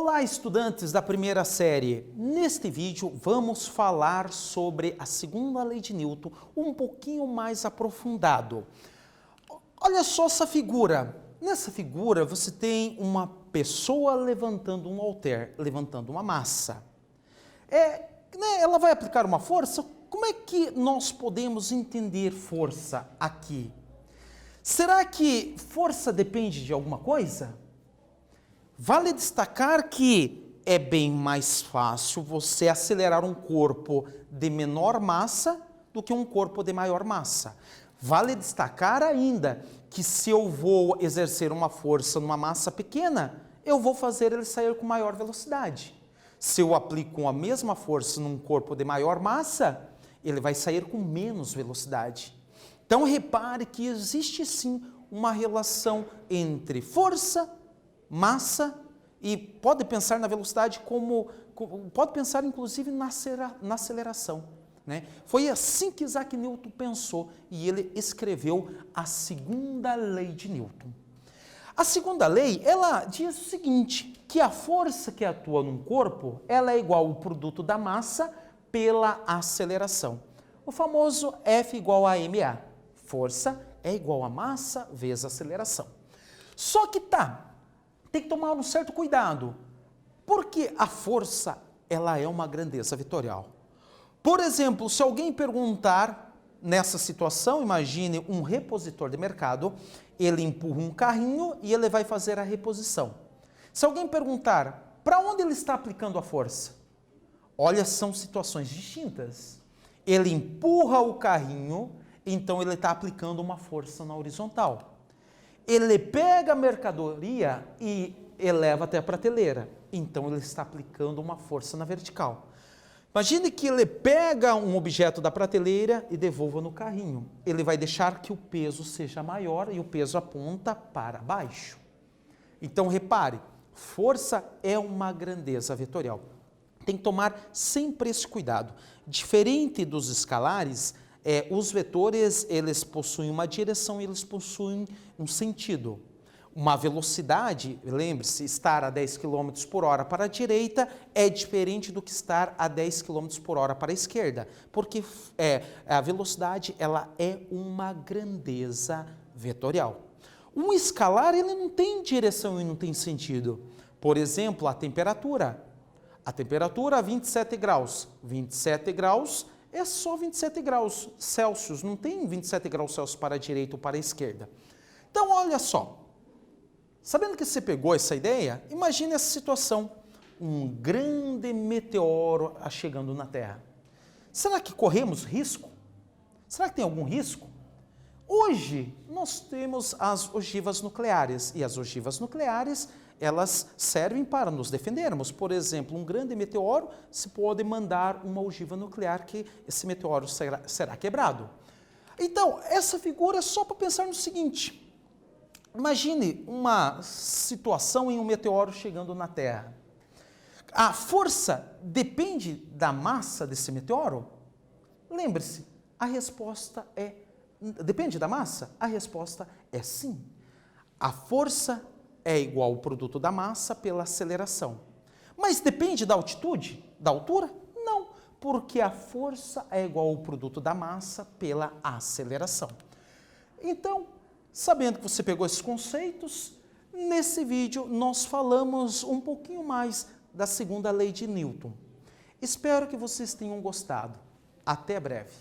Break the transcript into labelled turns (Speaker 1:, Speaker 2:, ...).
Speaker 1: Olá, estudantes da primeira série! Neste vídeo vamos falar sobre a segunda lei de Newton um pouquinho mais aprofundado. Olha só essa figura. Nessa figura você tem uma pessoa levantando um halter, levantando uma massa. Ela vai aplicar uma força? Como é que nós podemos entender força aqui? Será que força depende de alguma coisa? Vale destacar que é bem mais fácil você acelerar um corpo de menor massa do que um corpo de maior massa. Vale destacar ainda que se eu vou exercer uma força numa massa pequena, eu vou fazer ele sair com maior velocidade. Se eu aplico a mesma força num corpo de maior massa, ele vai sair com menos velocidade. Então repare que existe sim uma relação entre força, massa, e pode pensar na velocidade pode pensar inclusive na aceleração. Foi assim que Isaac Newton pensou e ele escreveu a segunda lei de Newton. A segunda lei, ela diz o seguinte, que a força que atua num corpo, ela é igual ao produto da massa pela aceleração. O famoso F igual a ma. Força é igual a massa vezes aceleração. Só que tem que tomar um certo cuidado, porque a força, ela é uma grandeza vetorial. Por exemplo, se alguém perguntar, nessa situação, imagine um repositor de mercado, ele empurra um carrinho e ele vai fazer a reposição. Se alguém perguntar, para onde ele está aplicando a força? Olha, são situações distintas. Ele empurra o carrinho, então ele está aplicando uma força na horizontal. Ele pega a mercadoria e eleva até a prateleira. Então ele está aplicando uma força na vertical. Imagine que ele pega um objeto da prateleira e devolva no carrinho. Ele vai deixar que o peso seja maior e o peso aponta para baixo. Então repare, força é uma grandeza vetorial. Tem que tomar sempre esse cuidado. Diferente dos escalares, os vetores, eles possuem uma direção e eles possuem um sentido. Uma velocidade, lembre-se, estar a 10 km por hora para a direita é diferente do que estar a 10 km por hora para a esquerda, porque a velocidade ela é uma grandeza vetorial. Um escalar, ele não tem direção e não tem sentido. Por exemplo, a temperatura. A temperatura a 27 graus. 27 graus é só 27 graus Celsius, não tem 27 graus Celsius para a direita ou para a esquerda. Então, olha só. Sabendo que você pegou essa ideia, imagine essa situação. Um grande meteoro chegando na Terra. Será que corremos risco? Será que tem algum risco? Hoje, nós temos as ogivas nucleares. E as ogivas nucleares, elas servem para nos defendermos. Por exemplo, um grande meteoro, se pode mandar uma ogiva nuclear que esse meteoro será quebrado. Então, essa figura é só para pensar no seguinte. Imagine uma situação em um meteoro chegando na Terra. A força depende da massa desse meteoro? Lembre-se, a resposta depende da massa? A resposta é sim. A força é igual ao produto da massa pela aceleração. Mas depende da altitude, da altura? Não, porque a força é igual ao produto da massa pela aceleração. Então, sabendo que você pegou esses conceitos, nesse vídeo nós falamos um pouquinho mais da segunda lei de Newton. Espero que vocês tenham gostado. Até breve.